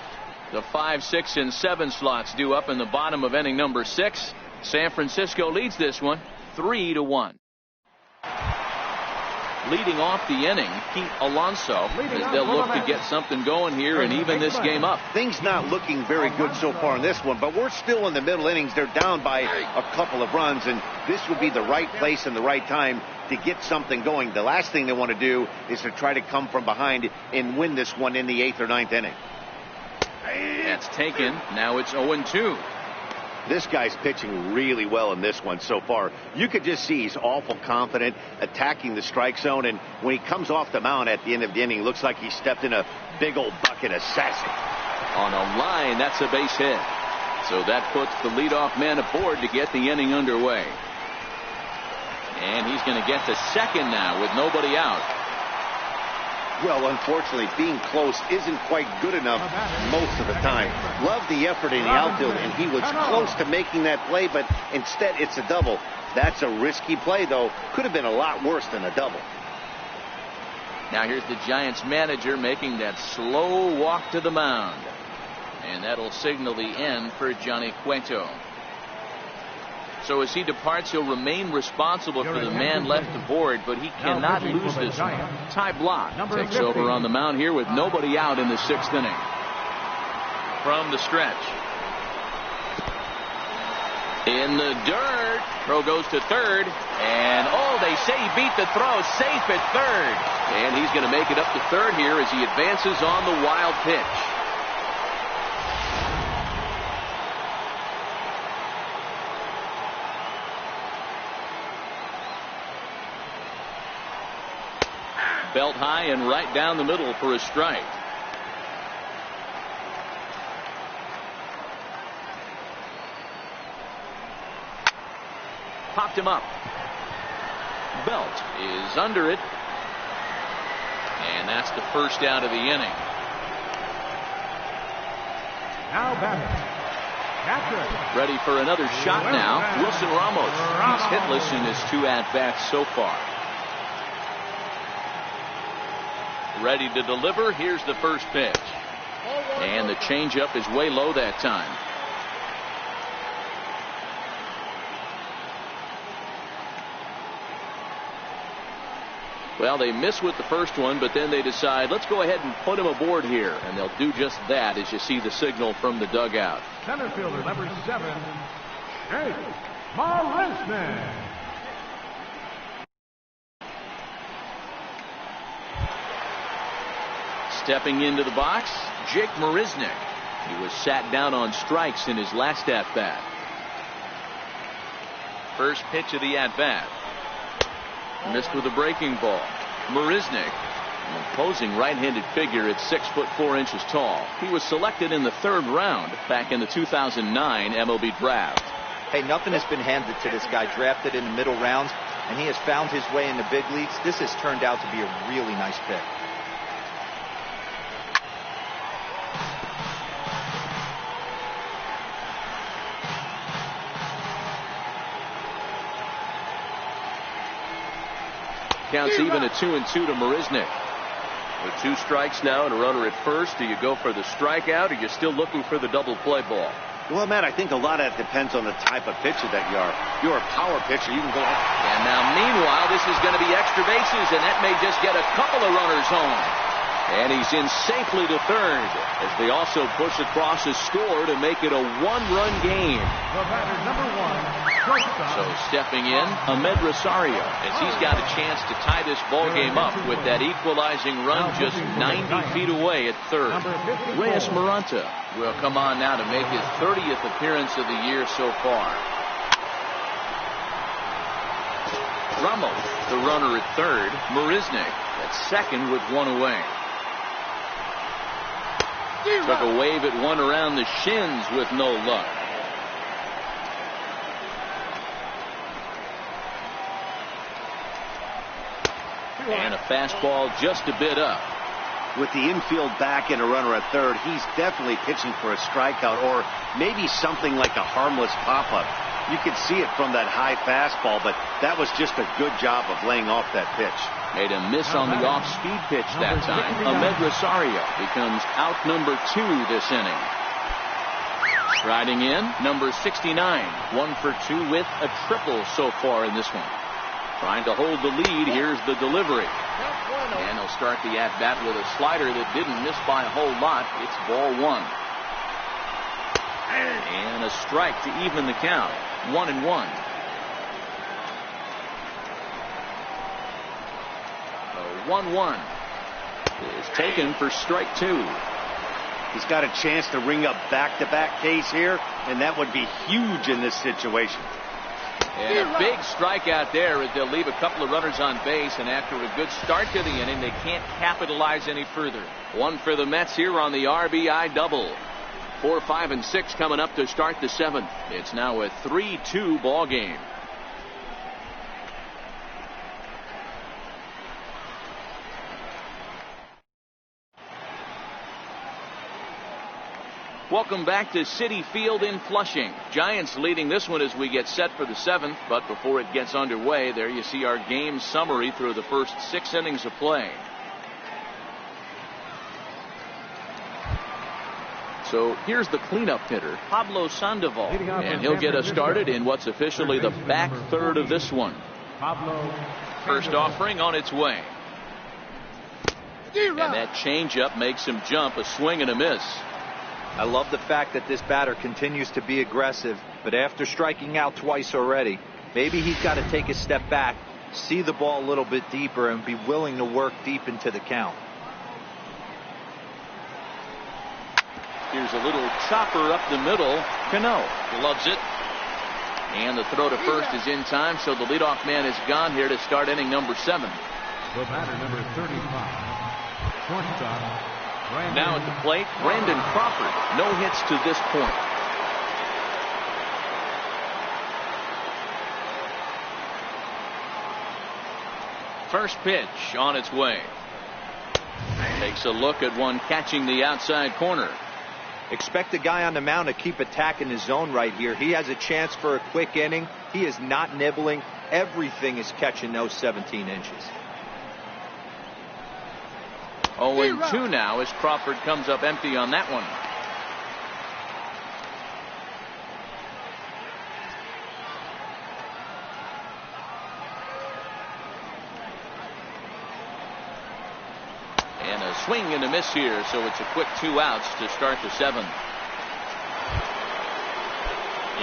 Speaker 1: The 5, 6, and 7 slots due up in the bottom of inning number 6. San Francisco leads this one 3-1. Leading off the inning, Pete Alonso, as they'll look to get something going here and even this game up.
Speaker 2: Things not looking very good so far in this one, but we're still in the middle innings. They're down by a couple of runs, and this would be the right place and the right time to get something going. The last thing they want to do is to try to come from behind and win this one in the 8th or 9th inning.
Speaker 1: That's taken. Now it's 0-2.
Speaker 2: This guy's pitching really well in this one so far. You could just see he's awful confident attacking the strike zone, and when he comes off the mound at the end of the inning, looks like he stepped in a big old bucket of sass.
Speaker 1: On a line, that's a base hit. So that puts the leadoff man aboard to get the inning underway. And he's going to get to second now with nobody out.
Speaker 2: Well, unfortunately, being close isn't quite good enough most of the time. Love the effort in the outfield, and he was close to making that play, but instead it's a double. That's a risky play, though. Could have been a lot worse than a double.
Speaker 1: Now here's the Giants manager making that slow walk to the mound. And that'll signal the end for Johnny Cueto. So as he departs, he'll remain responsible for the man left aboard, but he cannot lose this one. Ty Blach takes over on the mound here with nobody out in the 6th inning. From the stretch. In the dirt. Throw goes to third. And, oh, they say he beat the throw. Safe at third. And he's going to make it up to third here as he advances on the wild pitch. Belt high and right down the middle for a strike. Popped him up. Belt is under it. And that's the first out of the inning.
Speaker 4: Now batting.
Speaker 1: Ready for another shot now. Wilson Ramos. He's hitless in his 2 at-bats so far. Ready to deliver. Here's the first pitch. And the changeup is way low that time. Well, they miss with the first one, but then they decide, let's go ahead and put him aboard here. And they'll do just that as you see the signal from the dugout.
Speaker 4: Center fielder number 7, Jake Marisnick.
Speaker 1: Stepping into the box, Jake Marisnick. He was sat down on strikes in his last at-bat. First pitch of the at-bat. Missed with a breaking ball. Marisnick, an imposing right-handed figure at 6'4" tall. He was selected in the 3rd round back in the 2009 MLB draft.
Speaker 3: Hey, nothing has been handed to this guy. Drafted in the middle rounds, and he has found his way in the big leagues. This has turned out to be a really nice pick.
Speaker 1: Counts even at 2-2 to Marisnick. With 2 strikes now and a runner at first, do you go for the strikeout or are you still looking for the double play ball?
Speaker 2: Well, Matt, I think a lot of that depends on the type of pitcher that you are. If you're a power pitcher, you can go ahead.
Speaker 1: And now, meanwhile, this is going to be extra bases, and that may just get a couple of runners home. And he's in safely to third as they also push across his score to make it a 1-run game.
Speaker 4: The batter number 1, shortstop.
Speaker 1: So stepping in, Amed Rosario, as he's got a chance to tie this ball game up with that equalizing run just 90 feet away at third. Reyes Maranta will come on now to make his 30th appearance of the year so far. Ramos, the runner at third. Marisnick at second with 1 away. Took a wave at one around the shins with no luck. And a fastball just a bit up.
Speaker 2: With the infield back and a runner at third, he's definitely pitching for a strikeout or maybe something like a harmless pop-up. You could see it from that high fastball, but that was just a good job of laying off that pitch.
Speaker 1: Made a miss on the off-speed pitch that time. Amed Rosario becomes out number 2 this inning. Riding in, number 69. 1 for 2 with a triple so far in this one. Trying to hold the lead. Here's the delivery. And he'll start the at-bat with a slider that didn't miss by a whole lot. It's ball 1. And a strike to even the count. 1-1. The 1-1 is taken for strike 2.
Speaker 2: He's got a chance to ring up back-to-back Ks here, and that would be huge in this situation.
Speaker 1: And a big strikeout there as they'll leave a couple of runners on base, and after a good start to the inning, they can't capitalize any further. 1 for the Mets here on the RBI double. 4, 5, and 6 coming up to start the 7th. It's now a 3-2 ball game. Welcome back to Citi Field in Flushing. Giants leading this one as we get set for the 7th, but before it gets underway, there you see our game summary through the first 6 innings of play. So here's the cleanup hitter, Pablo Sandoval, and he'll get us started in what's officially the back third of this one. First offering on its way. And that changeup makes him jump, a swing and a miss.
Speaker 3: I love the fact that this batter continues to be aggressive, but after striking out twice already, maybe he's got to take a step back, see the ball a little bit deeper, and be willing to work deep into the count.
Speaker 1: Here's a little chopper up the middle. Cano loves it. And the throw to first is in time, so the leadoff man is gone here to start inning number 7.
Speaker 4: The batter, number 35, shortstop.
Speaker 1: Now at the plate, Brandon Crawford. No hits to this point. First pitch on its way. Takes a look at one catching the outside corner.
Speaker 3: Expect the guy on the mound to keep attacking his zone right here. He has a chance for a quick inning. He is not nibbling. Everything is catching those 17 inches.
Speaker 1: 0-2 now as Crawford comes up empty on that one. And a swing and a miss here, so it's a quick 2 outs to start the 7th.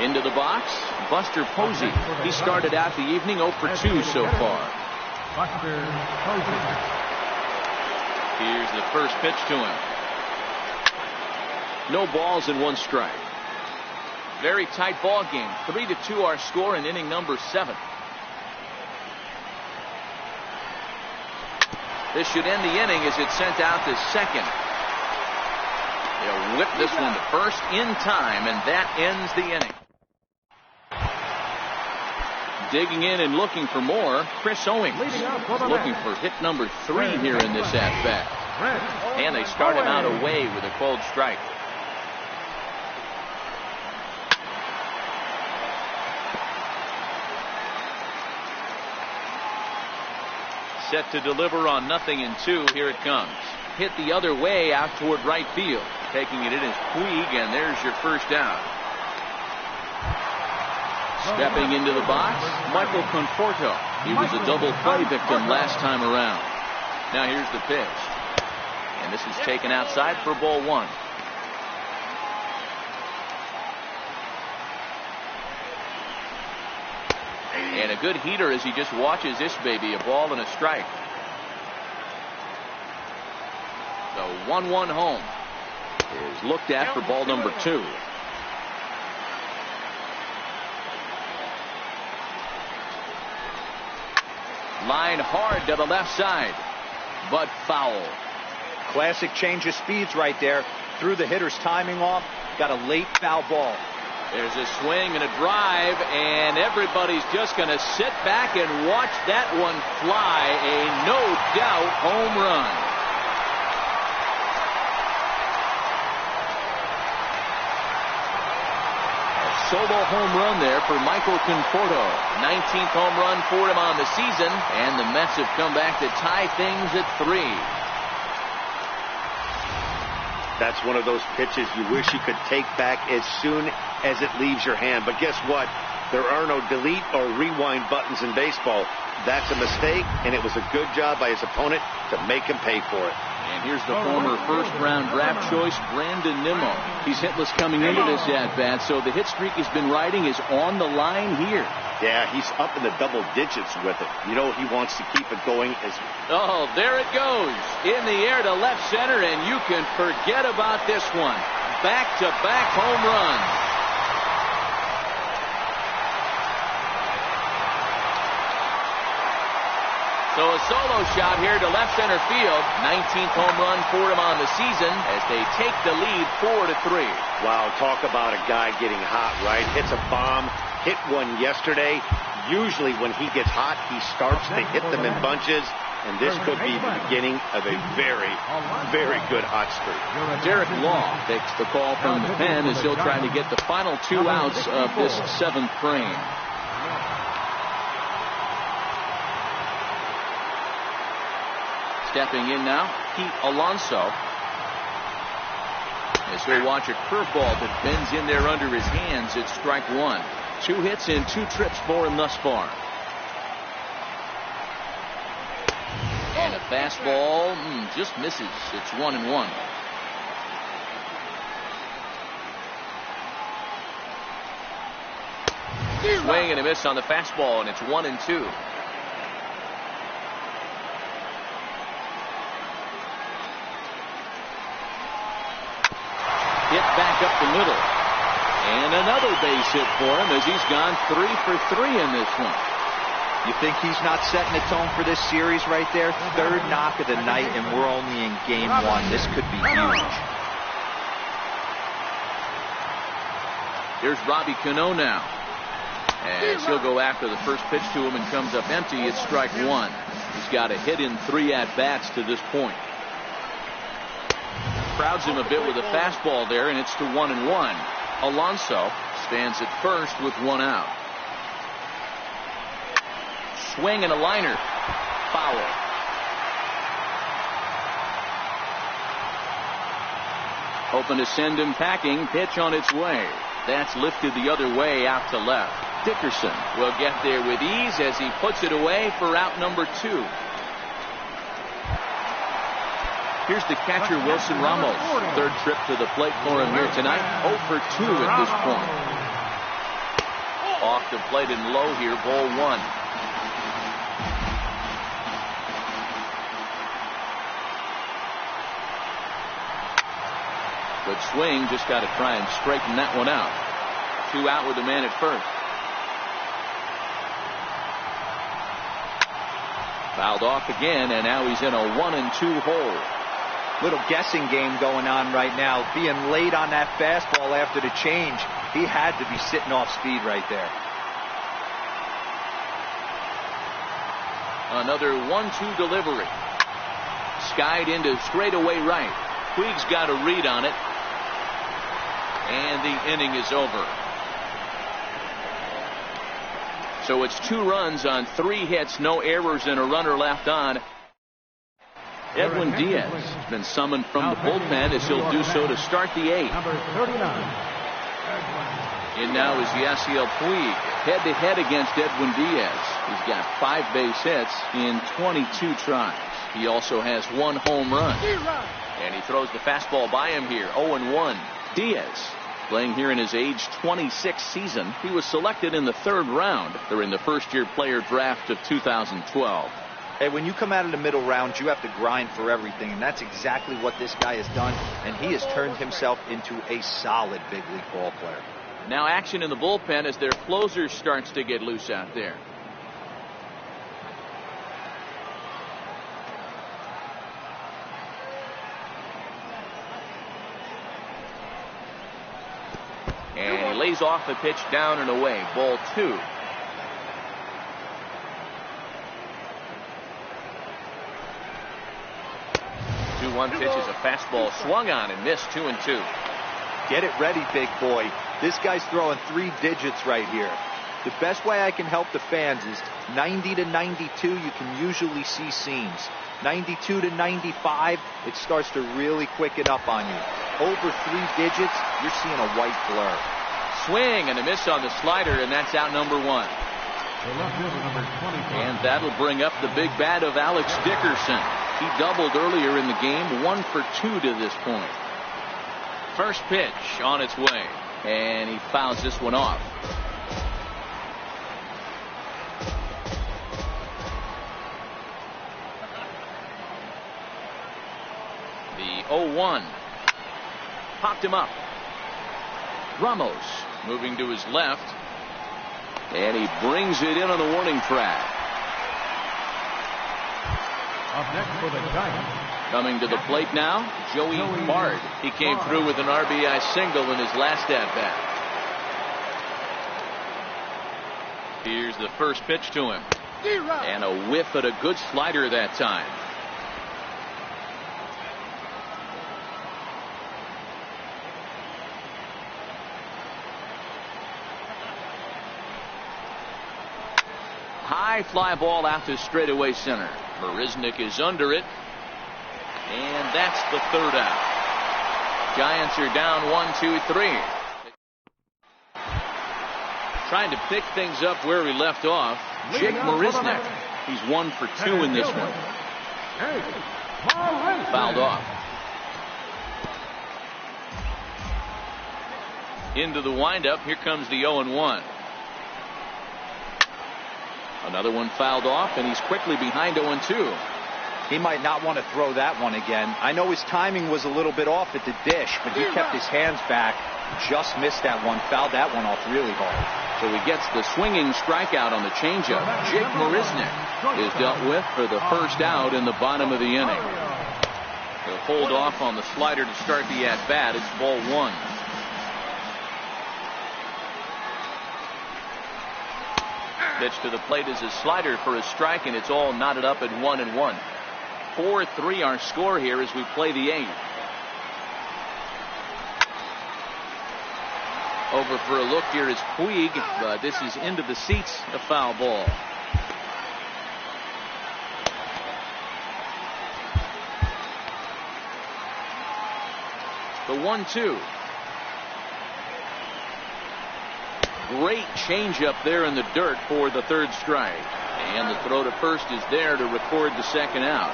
Speaker 1: Into the box, Buster Posey. He started out the evening 0 for 2 so far.
Speaker 4: Buster Posey.
Speaker 1: Here's the first pitch to him. No balls and 1 strike. Very tight ball game. 3-2 our score in inning number 7. This should end the inning as it's sent out to second. They'll whip this one to first in time, and that ends the inning. Digging in and looking for more, Chris Owings. Looking for hit number 3 here in this at-bat. And they start him out away with a cold strike. Set to deliver on 0-2. Here it comes. Hit the other way out toward right field. Taking it in is Puig, and there's your first out. Stepping into the box, Michael Conforto. He was a double play victim last time around. Now here's the pitch. And this is taken outside for ball 1. And a good heater as he just watches this baby, a ball and a strike. The 1-1 home is looked at for ball number 2. Line hard to the left side, but foul.
Speaker 3: Classic change of speeds right there. Threw the hitter's timing off. Got a late foul ball.
Speaker 1: There's a swing and a drive, and everybody's just going to sit back and watch that one fly. A no-doubt home run. A solo home run there for Michael Conforto. 19th home run for him on the season, and the Mets have come back to tie things at 3.
Speaker 2: That's one of those pitches you wish you could take back as soon as it leaves your hand. But guess what? There are no delete or rewind buttons in baseball. That's a mistake, and it was a good job by his opponent to make him pay for it.
Speaker 1: And here's the former first-round draft choice, Brandon Nimmo. He's hitless coming into this at-bat, so the hit streak he's been riding is on the line here.
Speaker 2: Yeah, he's up in the double digits with it. You know he wants to keep it going as...
Speaker 1: Oh, there it goes. In the air to left center, and you can forget about this one. Back-to-back home runs. So a solo shot here to left center field. 19th home run for him on the season as they take the lead 4-3.
Speaker 2: Wow, talk about a guy getting hot, right? Hits a bomb, hit one yesterday. Usually when he gets hot, he starts to hit them in bunches. And this could be the beginning of a very, very good hot streak.
Speaker 1: Derek Law takes the call from the pen as he'll try to get the final 2 outs of this 7th frame. Stepping in now, Pete Alonso. As he'll watch a curveball that bends in there under his hands. It's strike 1. 2 hits and 2 trips for him thus far. And a fastball just misses. It's 1-1. Swing and a miss on the fastball, and it's 1-2. Hit back up the middle. And another base hit for him as he's gone 3 for 3 in this one.
Speaker 3: You think he's not setting the tone for this series right there? 3rd knock of the night, and we're only in game 1. This could be huge.
Speaker 1: Here's Robbie Cano now. As he'll go after the first pitch to him and comes up empty. It's strike 1. He's got a hit in 3 at-bats to this point. Crowds him a bit with a fastball there, and it's to 1-1. Alonso stands at first with 1 out. Swing and a liner. Foul. Hoping to send him packing. Pitch on its way. That's lifted the other way out to left. Dickerson will get there with ease as he puts it away for out number 2. Here's the catcher, Wilson Ramos. 3rd trip to the plate for him here tonight. 0 for 2 at this point. Off the plate and low here, ball 1. Good swing, just got to try and straighten that one out. 2 out with the man at first. Fouled off again, and now he's in a 1-2 hole.
Speaker 3: Little guessing game going on right now. Being late on that fastball after the change. He had to be sitting off speed right there.
Speaker 1: Another 1-2 delivery. Skied into straightaway right. Puig's got a read on it. And the inning is over. So it's 2 runs on 3 hits, no errors, and a runner left on. Edwin Diaz has been summoned from the bullpen as he'll do so to start the 8th. In now is Yasiel Puig, head-to-head against Edwin Diaz. He's got 5 base hits in 22 tries. He also has 1 home run. And he throws the fastball by him here, 0-1. Diaz, playing here in his age 26 season. He was selected in the 3rd round during the first-year player draft of 2012.
Speaker 3: Hey, when you come out of the middle round, you have to grind for everything, and that's exactly what this guy has done, and he has turned himself into a solid big league ball player.
Speaker 1: Now action in the bullpen as their closer starts to get loose out there. And he lays off the pitch down and away. Ball 2. 2-1 pitch is a fastball swung on and missed. 2-2.
Speaker 3: Get it ready, big boy. This guy's throwing 3 digits right here. The best way I can help the fans is 90 to 92. You can usually see seams. 92 to 95, it starts to really quicken up on you. over 3 digits, you're seeing a white blur.
Speaker 1: Swing and a miss on the slider, and that's out number 1.
Speaker 4: The left fielder, number 25.
Speaker 1: And that'll bring up the big bat of Alex Dickerson. He doubled earlier in the game, 1 for 2 to this point. First pitch on its way, and he fouls this one off. The 0-1 popped him up. Ramos moving to his left, and he brings it in on the warning track.
Speaker 4: Up next for the Giants.
Speaker 1: Coming to the plate now, Joey Bard. He came through with an RBI single in his last at-bat. Here's the first pitch to him. And a whiff at a good slider that time. High fly ball out to straightaway center. Marisnick is under it. And that's the third out. Giants are down 1-2-3. Trying to pick things up where we left off. Jake Marisnick. He's 1 for 2 in this one. Fouled off. Into the windup. Here comes the 0-1. Another one fouled off, and he's quickly behind 0-2.
Speaker 3: He might not want to throw that one again. I know his timing was a little bit off at the dish, but he kept his hands back. Just missed that one. Fouled that one off really hard.
Speaker 1: So he gets the swinging strikeout on the changeup. Jake Marisnick is dealt with for the first out in the bottom of the inning. He'll hold off on the slider to start the at-bat. It's ball 1. Pitch to the plate is a slider for a strike, and it's all knotted up at 1-1. 4-3 our score here as we play the 8th. Over for a look here is Puig, but this is into the seats, a foul ball. The 1-2. Great changeup there in the dirt for the third strike. And the throw to first is there to record the second out.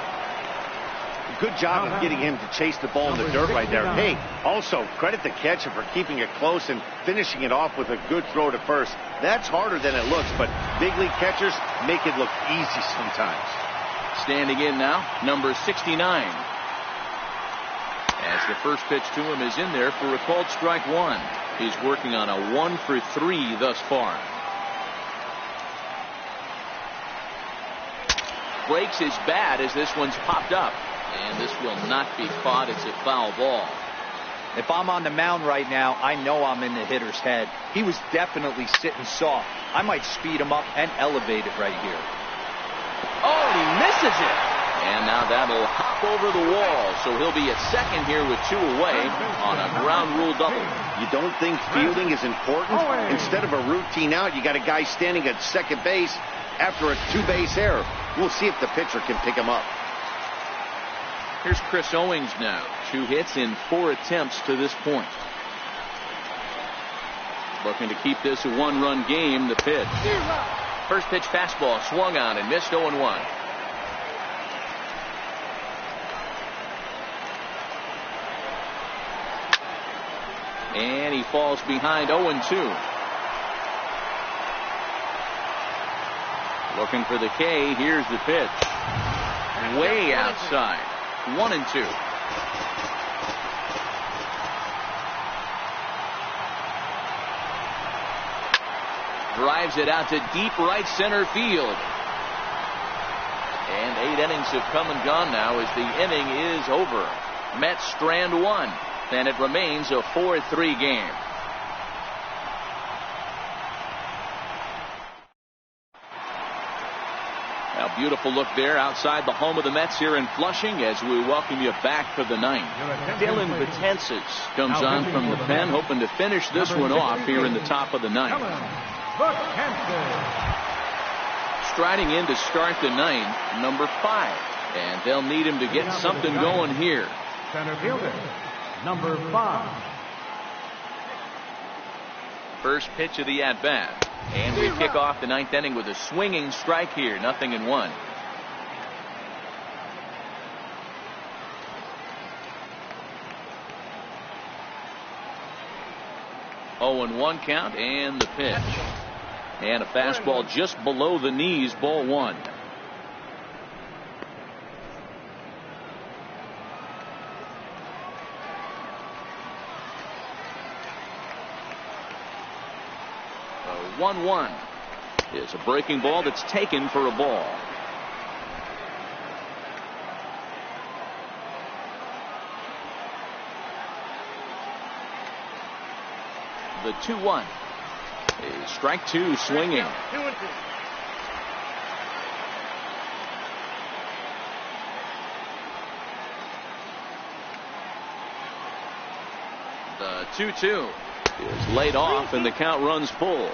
Speaker 2: Good job of getting him to chase the ball in the dirt right there. Hey, also credit the catcher for keeping it close and finishing it off with a good throw to first. That's harder than it looks, but big league catchers make it look easy sometimes.
Speaker 1: Standing in now, number 69. As the first pitch to him is in there for a called strike 1. He's working on a 1 for 3 thus far. Breaks his bat as this one's popped up. And this will not be caught. It's a foul ball.
Speaker 3: If I'm on the mound right now, I know I'm in the hitter's head. He was definitely sitting soft. I might speed him up and elevate it right here.
Speaker 1: Oh, he misses it. And now that'll hop over the wall. So he'll be at second here with 2 away on a ground rule double.
Speaker 2: You don't think fielding is important? Instead of a routine out, you got a guy standing at second base after a 2-base error. We'll see if the pitcher can pick him up.
Speaker 1: Here's Chris Owings now. 2 hits in 4 attempts to this point. Looking to keep this a 1-run game. The pitch. First pitch fastball swung on and missed 0-1. And he falls behind 0-2. Looking for the K. Here's the pitch. Way outside. 1-2. Drives it out to deep right center field. And 8 innings have come and gone now as the inning is over. Mets strand 1. And it remains a 4-3 game. A beautiful look there outside the home of the Mets here in Flushing as we welcome you back for the 9th. Dylan Betances comes on from the pen, hoping to finish this one off here in the top of the 9th. Striding in to start the 9th, number 5. And they'll need him to get something going here.
Speaker 4: Center fielder, number 5.
Speaker 1: First pitch of the at-bat. And we kick off the 9th inning with a swinging strike here. 0-1. Oh, and 1 count, and the pitch. And a fastball just below the knees, ball 1. The 1-1 is a breaking ball that's taken for a ball. The 2-1 is strike 2, swinging. The 2-2 is laid off, and the count runs full.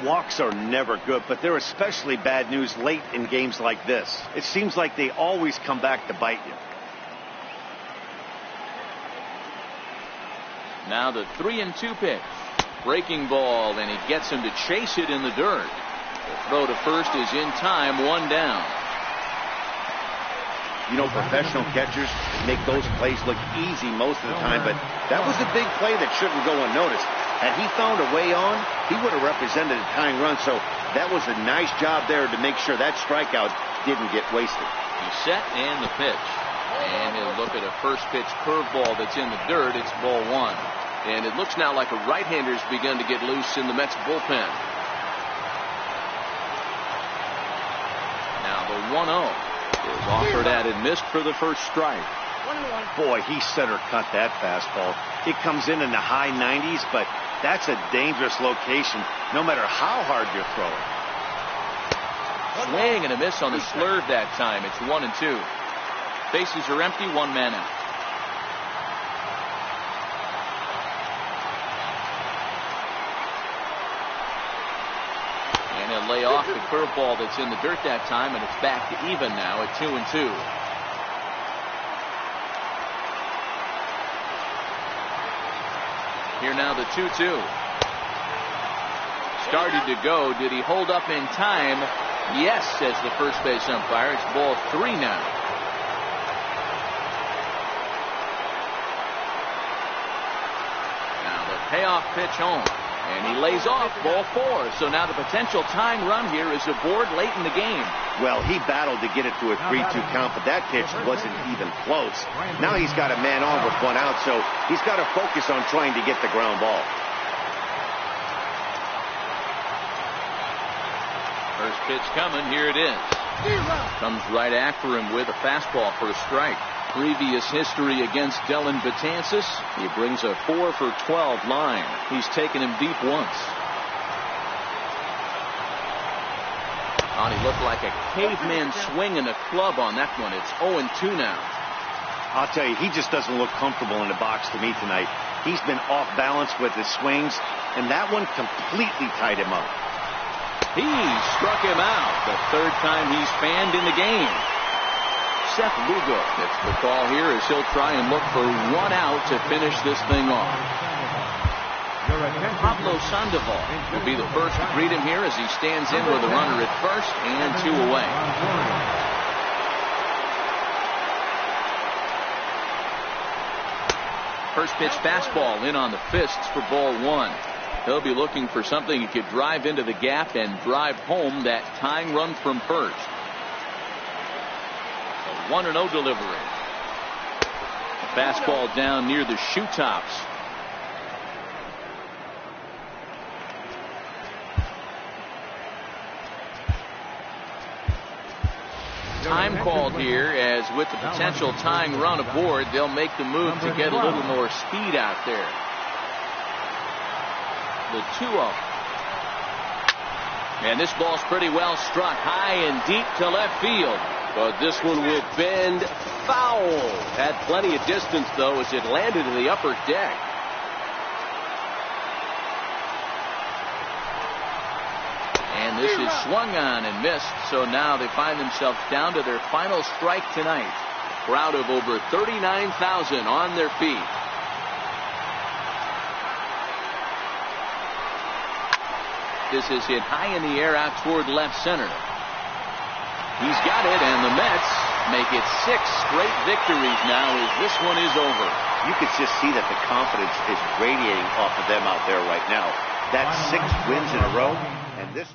Speaker 2: Walks are never good, but they're especially bad news late in games like this. It seems like they always come back to bite you.
Speaker 1: Now the 3-2 pitch. Breaking ball, and he gets him to chase it in the dirt. The throw to first is in time, 1 down.
Speaker 2: You know, professional catchers make those plays look easy most of the time, but that was a big play that shouldn't go unnoticed. Had he found a way on, he would have represented a tying run, so that was a nice job there to make sure that strikeout didn't get wasted.
Speaker 1: He's set, and the pitch. And he'll look at a first pitch curveball that's in the dirt. It's ball 1. And it looks now like a right-hander's begun to get loose in the Mets bullpen. Now the 1-0 is offered at and missed for the first strike.
Speaker 2: Boy, he center cut that fastball. It comes in the high 90s, but that's a dangerous location no matter how hard you're throwing.
Speaker 1: Swing and a miss on the slurve that time. It's 1-2. Bases are empty, 1 man out. And he'll lay off the curveball that's in the dirt that time, and it's back to even now at 2-2. Here now the 2-2. Started to go. Did he hold up in time? Yes, says the first base umpire. It's ball 3 now. Now the payoff pitch home. And he lays off, ball 4. So now the potential tying run here is aboard late in the game.
Speaker 2: Well, he battled to get it to a 3-2 count, but that pitch wasn't even close. Now he's got a man on with 1 out, so he's got to focus on trying to get the ground ball.
Speaker 1: First pitch coming. Here it is. Comes right after him with a fastball for a strike. Previous history against Dellin Betances. He brings a 4 for 12 line. He's taken him deep once. Oh, he looked like a caveman swinging a club on that one. It's 0-2 now.
Speaker 2: I'll tell you, he just doesn't look comfortable in the box to me tonight. He's been off balance with his swings, and that one completely tied him up.
Speaker 1: He struck him out. The 3rd time he's fanned in the game. Seth Lugo gets the call here as he'll try and look for 1 out to finish this thing off. Pablo Sandoval will be the first to greet him here as he stands in with a runner at first and 2 away. First pitch fastball in on the fists for ball 1. He'll be looking for something he could drive into the gap and drive home that tying run from first. 1-0 delivery. A fastball down near the shoe tops. Time called here, as with the potential tying run aboard, they'll make the move to get a little more speed out there. The 2-0. And this ball's pretty well struck high and deep to left field.
Speaker 5: But this one will bend foul. Had plenty of distance, though, as it landed in the upper deck.
Speaker 1: And this is swung on and missed. So now they find themselves down to their final strike tonight. Crowd of over 39,000 on their feet. This is hit high in the air out toward left center. He's got it, and the Mets make it 6 straight victories now as this one is over.
Speaker 2: You can just see that the confidence is radiating off of them out there right now. That's 6 wins in a row, and this